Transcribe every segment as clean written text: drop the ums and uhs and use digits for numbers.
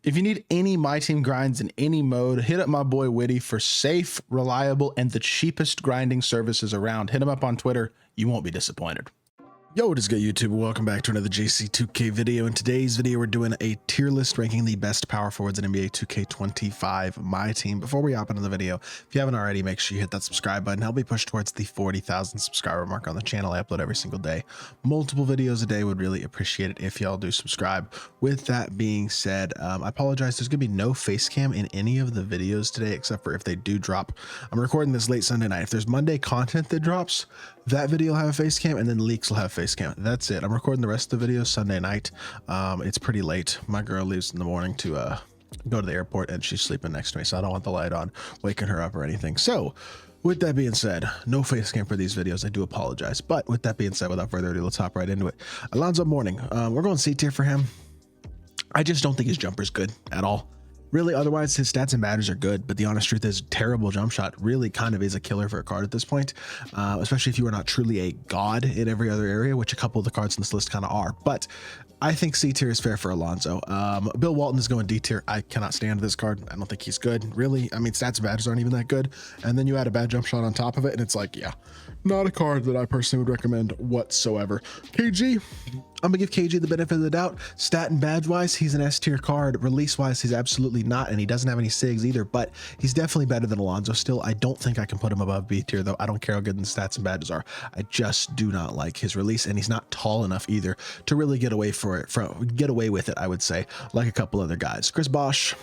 If you need any My Team grinds in any mode, hit up my boy Witty for safe, reliable, and the cheapest grinding services around. Hit him up on Twitter. You won't be disappointed. Yo, what is good, YouTube? Welcome back to another JC2K video. In today's video, we're doing a tier list ranking the best power forwards in NBA 2K25 MyTEAM. Before we hop into the video, if you haven't already, make sure you hit that subscribe button. Help me push towards the 40,000 subscriber mark on the channel. I upload every single day. Multiple videos a day. Would really appreciate it if y'all do subscribe. With that being said, I apologize. There's going to be no face cam in any of the videos today, except for if they do drop. I'm recording this late Sunday night. If there's Monday content that drops, that video will have a face cam, and then leaks will have face cam. That's it. I'm recording the rest of the videos Sunday night. It's pretty late. My girl leaves in the morning to go to the airport, and she's sleeping next to me, so I don't want the light on waking her up or anything. So with that being said, no face cam for these videos. I do apologize. But with that being said, without further ado, let's hop right into it. Alonzo Mourning. We're going C tier for him. I just don't think his jumper's good at all. Really, otherwise, his stats and badges are good, but the honest truth is terrible jump shot really kind of is a killer for a card at this point, especially if you are not truly a god in every other area, which a couple of the cards in this list kind of are. But I think C tier is fair for Alonzo. Bill Walton is going D tier. I cannot stand this card. I don't think he's good, really. I mean, stats and badges aren't even that good. And then you add a bad jump shot on top of it, and it's like, yeah, not a card that I personally would recommend whatsoever. KG, I'm gonna give KG the benefit of the doubt. Stat and badge wise, he's an S tier card. Release wise, he's absolutely not, and he doesn't have any SIGs either, but he's definitely better than Alonzo still. I don't think I can put him above B tier though. I don't care how good the stats and badges are. I just do not like his release, and he's not tall enough either to really get away with it, I would say, like a couple other guys. Chris Bosh,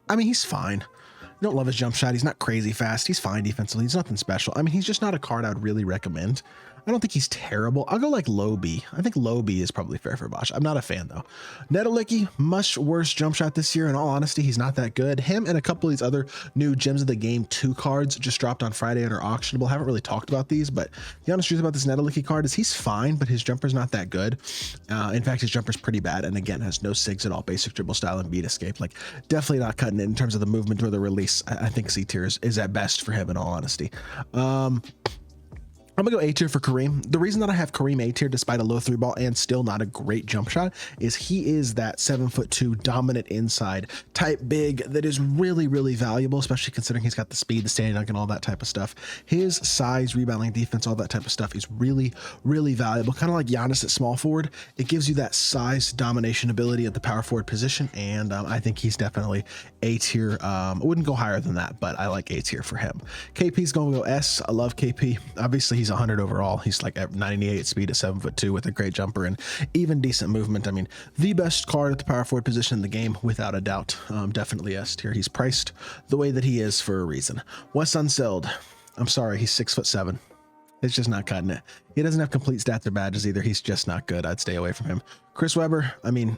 I mean, he's fine. I don't love his jump shot. He's not crazy fast. He's fine defensively. He's nothing special. I mean, he's just not a card I would really recommend. I don't think he's terrible. I'll go like low B. I think low B is probably fair for Bosch. I'm not a fan though. Nedelicki, much worse jump shot this year. In all honesty, he's not that good. Him and a couple of these other new Gems of the Game 2 cards just dropped on Friday and are auctionable. Haven't really talked about these, but the honest truth about this Nedelicki card is he's fine, but his jumper's not that good. In fact, his jumper's pretty bad, and again, has no SIGs at all. Basic dribble style and beat escape. Like, definitely not cutting it in terms of the movement or the release. I think C tier is at best for him in all honesty. I'm gonna go A tier for Kareem. The reason that I have Kareem A tier despite a low 3-ball and still not a great jump shot is he is that 7'2" dominant inside type big that is really, really valuable, especially considering he's got the speed, the standing dunk, and all that type of stuff. His size, rebounding, defense, all that type of stuff is really, really valuable. Kind of like Giannis at small forward. It gives you that size domination ability at the power forward position, and I think he's definitely A tier. I wouldn't go higher than that, but I like A tier for him. KP's gonna go S. I love KP. Obviously, he's 100 overall. He's like at 98 speed at 7'2" with a great jumper and even decent movement. I mean, the best card at the power forward position in the game, without a doubt. Definitely S tier. He's priced the way that he is for a reason. Wes Unseld, I'm sorry, he's 6'7". It's just not cutting it. He doesn't have complete stats or badges either. He's just not good. I'd stay away from him. Chris Webber, I mean,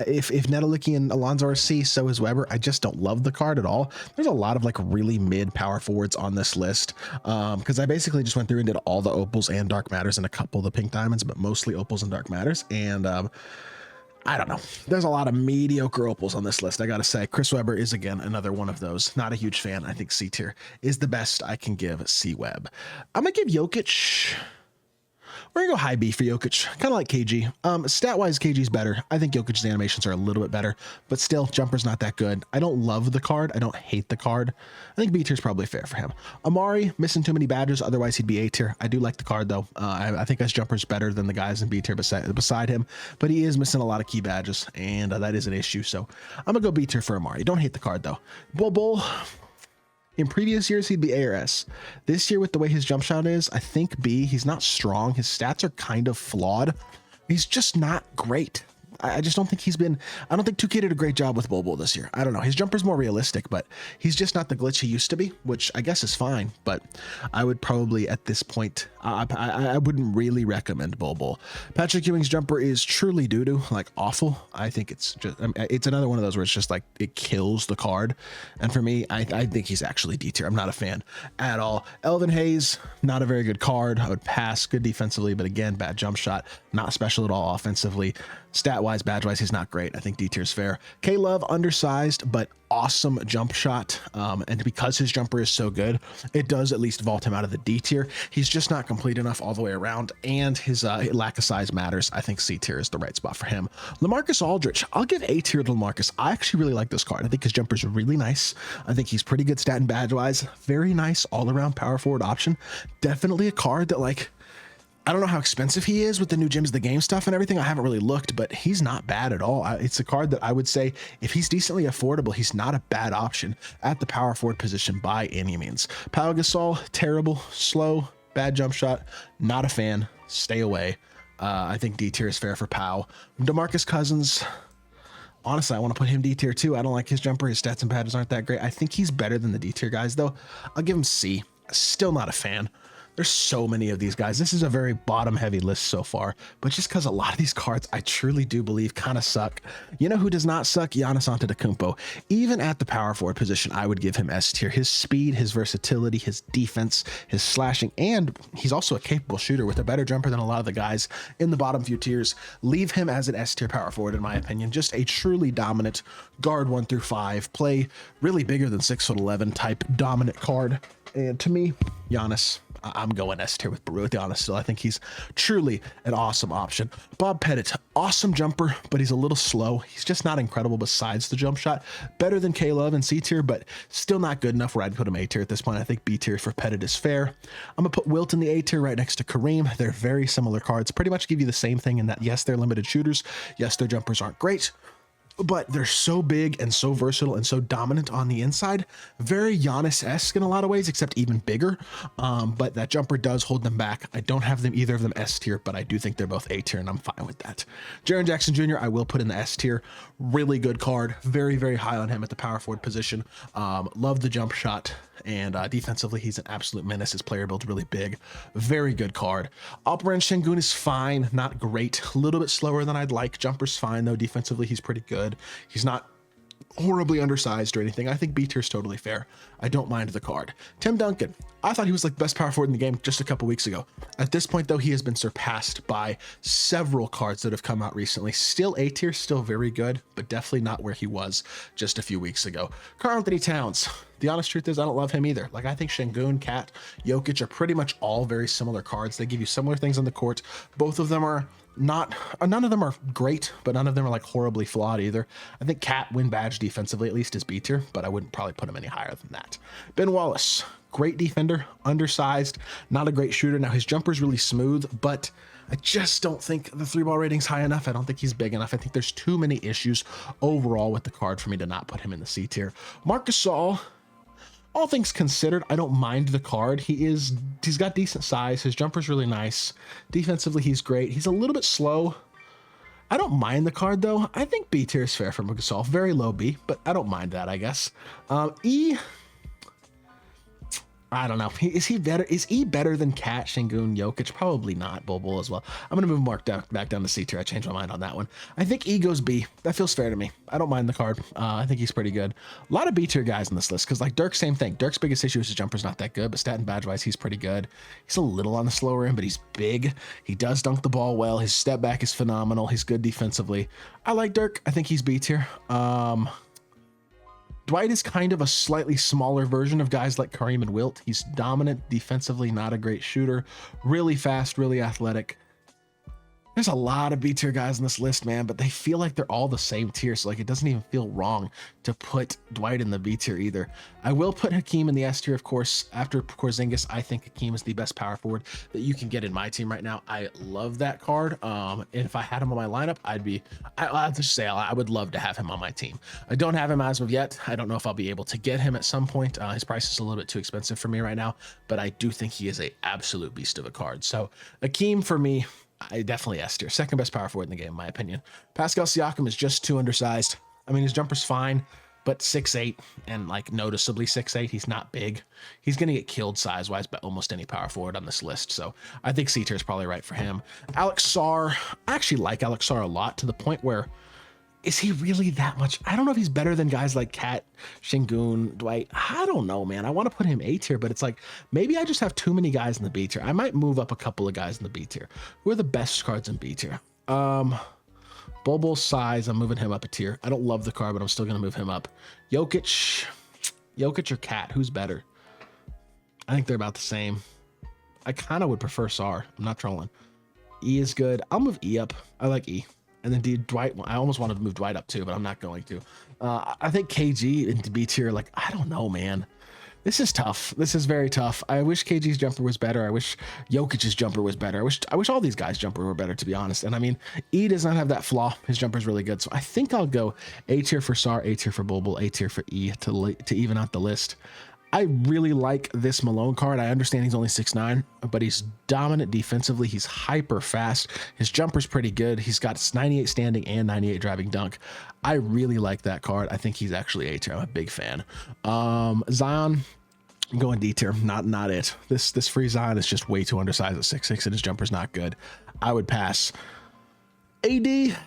if Nedelicki and Alonzo are C, so is Weber. I just don't love the card at all. There's a lot of like really mid power forwards on this list, because I basically just went through and did all the opals and dark matters and a couple of the pink diamonds, but mostly opals and dark matters. And I don't know. There's a lot of mediocre opals on this list. I gotta say, Chris Webber is again another one of those. Not a huge fan. I think C tier is the best I can give C Web. I'm gonna give Jokic. We're gonna go high B for Jokic, kind of like KG. Stat-wise, KG's better. I think Jokic's animations are a little bit better, but still, jumper's not that good. I don't love the card. I don't hate the card. I think B tier's probably fair for him. Amari, missing too many badges, otherwise he'd be A tier. I do like the card though. I think his jumper's better than the guys in B tier beside him, but he is missing a lot of key badges, and that is an issue. So I'm gonna go B tier for Amari. Don't hate the card though. Bull. In previous years, he'd be A or S. This year, with the way his jump shot is, I think B. He's not strong. His stats are kind of flawed. He's just not great. I just don't think I don't think 2K did a great job with Bobo this year. I don't know. His jumper's more realistic, but he's just not the glitch he used to be, which I guess is fine. But I would probably at this point, I wouldn't really recommend Bobo. Patrick Ewing's jumper is truly doo-doo, like awful. I think it's just, it's another one of those where it's just like, it kills the card. And for me, I think he's actually D tier. I'm not a fan at all. Elvin Hayes, not a very good card. I would pass. Good defensively, but again, bad jump shot. Not special at all offensively. Stat wise, badge wise, he's not great. I think D tier is fair. K Love, undersized, but awesome jump shot. And because his jumper is so good, it does at least vault him out of the D tier. He's just not complete enough all the way around, and his lack of size matters. I think C tier is the right spot for him. LaMarcus Aldridge, I'll give A tier to LaMarcus. I actually really like this card. I think his jumper is really nice. I think he's pretty good stat and badge wise. Very nice all around power forward option. Definitely a card that, like, I don't know how expensive he is with the new Gems of the Game stuff and everything. I haven't really looked, but he's not bad at all. It's a card that I would say if he's decently affordable, he's not a bad option at the power forward position by any means. Pau Gasol, terrible, slow, bad jump shot. Not a fan. Stay away. I think D tier is fair for Pau. DeMarcus Cousins, honestly, I want to put him D tier too. I don't like his jumper. His stats and badges aren't that great. I think he's better than the D tier guys though. I'll give him C. Still not a fan. There's so many of these guys. This is a very bottom heavy list so far, but just because a lot of these cards I truly do believe kind of suck. You know who does not suck? Giannis Antetokounmpo. Even at the power forward position, I would give him S tier. His speed, his versatility, his defense, his slashing, and he's also a capable shooter with a better jumper than a lot of the guys in the bottom few tiers. Leave him as an S tier power forward in my opinion. Just a truly dominant guard 1 through 5, play really bigger than 6'11" type dominant card. And to me, Giannis, I'm going S tier with Giannis still. I think he's truly an awesome option. Bob Pettit, awesome jumper, but he's a little slow. He's just not incredible besides the jump shot. Better than K Love and C tier, but still not good enough where I'd put him A tier at this point. I think B tier for Pettit is fair. I'm gonna put Wilt in the A tier right next to Kareem. They're very similar cards, pretty much give you the same thing in that, yes, they're limited shooters. Yes, their jumpers aren't great, but they're so big and so versatile and so dominant on the inside. Very Giannis-esque in a lot of ways, except even bigger. But that jumper does hold them back. I don't have them either of them S tier, but I do think they're both A tier, and I'm fine with that. Jaren Jackson Jr., I will put in the S tier. Really good card. Very, very high on him at the power forward position. Love the jump shot. And defensively, he's an absolute menace. His player build's really big. Very good card. Alperen Şengün is fine, not great. A little bit slower than I'd like. Jumper's fine, though. Defensively, he's pretty good. He's not horribly undersized or anything. I think B tier is totally fair. I don't mind the card. Tim Duncan, I thought he was like the best power forward in the game just a couple weeks ago. At this point though, he has been surpassed by several cards that have come out recently. Still A tier, still very good, but definitely not where he was just a few weeks ago. Karl-Anthony Towns, the honest truth is I don't love him either. Like, I think Şengün, Cat, Jokic are pretty much all very similar cards. They give you similar things on the court. Both of them are not, none of them are great, but none of them are like horribly flawed either. I think Cat, win badge defensively at least, is B tier, but I wouldn't probably put him any higher than that. Ben Wallace, great defender, undersized, not a great shooter. Now his jumper's really smooth, but I just don't think the 3-ball rating's high enough. I don't think he's big enough. I think there's too many issues overall with the card for me to not put him in the C tier. Marc Gasol, all things considered, I don't mind the card. He's got decent size. His jumper's really nice. Defensively, he's great. He's a little bit slow. I don't mind the card though. I think B tier is fair for Gasol. Very low B, but I don't mind that, I guess. E, I don't know. Is he better? Is E better than Cat, Şengün, Jokic? Probably not. Bol as well. I'm going to move Mark back down to C tier. I changed my mind on that one. I think E goes B. That feels fair to me. I don't mind the card. I think he's pretty good. A lot of B tier guys in this list because, like, Dirk, same thing. Dirk's biggest issue is his jumper's not that good, but stat and badge wise, he's pretty good. He's a little on the slower end, but he's big. He does dunk the ball well. His step back is phenomenal. He's good defensively. I like Dirk. I think he's B tier. Dwight is kind of a slightly smaller version of guys like Kareem and Wilt. He's dominant defensively, not a great shooter, really fast, really athletic. There's a lot of B tier guys on this list, man, but they feel like they're all the same tier. So like, it doesn't even feel wrong to put Dwight in the B tier either. I will put Hakeem in the S tier, of course. After Porzingis, I think Hakeem is the best power forward that you can get in my team right now. I love that card. And if I had him on my lineup, I'll just say I would love to have him on my team. I don't have him as of yet. I don't know if I'll be able to get him at some point. His price is a little bit too expensive for me right now, but I do think he is an absolute beast of a card. So Hakeem for me, I definitely S tier. Second best power forward in the game, in my opinion. Pascal Siakam is just too undersized. I mean, his jumper's fine, but 6'8", and like noticeably 6'8". He's not big. He's going to get killed size-wise by almost any power forward on this list. So I think C tier is probably right for him. Alex Sarr, I actually like Alex Sarr a lot, to the point where, is he really that much? I don't know if he's better than guys like Cat, Şengün, Dwight. I don't know, man. I want to put him A tier, but it's like, maybe I just have too many guys in the B tier. I might move up a couple of guys in the B tier. Who are the best cards in B tier? Bulbul's size, I'm moving him up a tier. I don't love the card, but I'm still going to move him up. Jokic or Cat, who's better? I think they're about the same. I kind of would prefer Sar. I'm not trolling. E is good. I'll move E up. I like E. And then Dwight, I almost wanted to move Dwight up too, but I'm not going to. I think KG into B tier, like, I don't know, man. This is tough. This is very tough. I wish KG's jumper was better. I wish Jokic's jumper was better. I wish all these guys' jumper were better, to be honest. And I mean, E does not have that flaw. His jumper is really good. So I think I'll go A tier for Sar, A tier for Bulbul, A tier for E to even out the list. I really like this Malone card. I understand he's only 6'9", but he's dominant defensively. He's hyper fast. His jumper's pretty good. He's got 98 standing and 98 driving dunk. I really like that card. I think he's actually A tier. I'm a big fan. Zion, I'm going D tier. Not it. This free Zion is just way too undersized at 6'6", and his jumper's not good. I would pass. AD,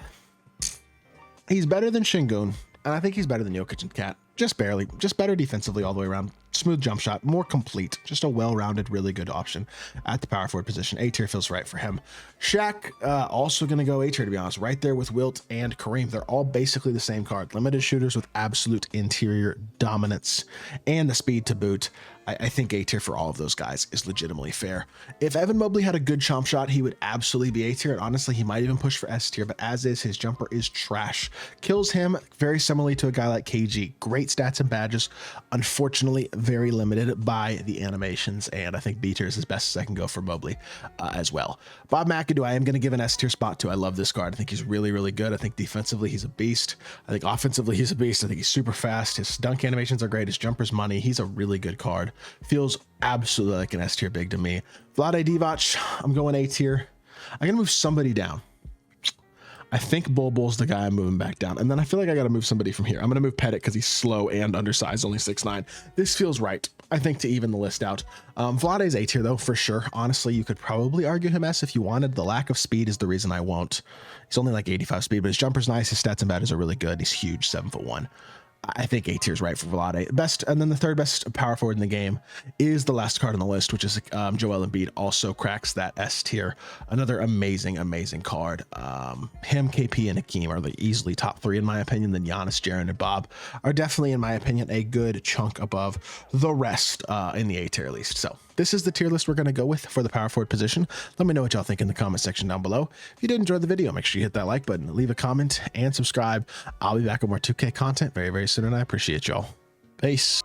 he's better than Şengün, and I think he's better than Jokic and Cat. Just barely, just better defensively all the way around. Smooth jump shot, more complete, just a well-rounded, really good option at the power forward position. A tier feels right for him. Shaq, also going to go A tier, to be honest, right there with Wilt and Kareem. They're all basically the same card. Limited shooters with absolute interior dominance and the speed to boot. I think A tier for all of those guys is legitimately fair. If Evan Mobley had a good chomp shot, he would absolutely be A tier. And honestly, he might even push for S tier, but as is, his jumper is trash. Kills him very similarly to a guy like KG. Great stats and badges. Unfortunately, very limited by the animations. And I think B tier is as best as I can go for Mobley as well. Bob McAdoo, I am going to give an S tier spot to. I love this card. I think he's really, really good. I think defensively, he's a beast. I think offensively, he's a beast. I think he's super fast. His dunk animations are great. His jumper's money. He's a really good card. Feels absolutely like an S tier big to me. Vlade Divac, I'm going A tier. I'm gonna move somebody down. I think Bulbul's the guy I'm moving back down, and then I feel like I gotta move somebody from here. I'm gonna move Pettit because he's slow and undersized, only 6'9". This feels right, I think, to even the list out. Vlade's A tier though, for sure. Honestly, you could probably argue him S if you wanted. The lack of speed is the reason I won't. He's only like 85 speed, but his jumper's nice. His stats and badges are really good. He's huge, 7'1". I think A tier is right for Vlade. Best, and then the third best power forward in the game is the last card on the list, which is Joel Embiid. Also cracks that S tier. Another amazing, amazing card. Him, KP, and Hakeem are the easily top three in my opinion. Then Giannis, Jaren, and Bob are definitely, in my opinion, a good chunk above the rest in the A tier at least. So this is the tier list we're going to go with for the power forward position. Let me know what y'all think in the comment section down below. If you did enjoy the video, make sure you hit that like button, leave a comment, and subscribe. I'll be back with more 2K content very, very soon, and I appreciate y'all. Peace.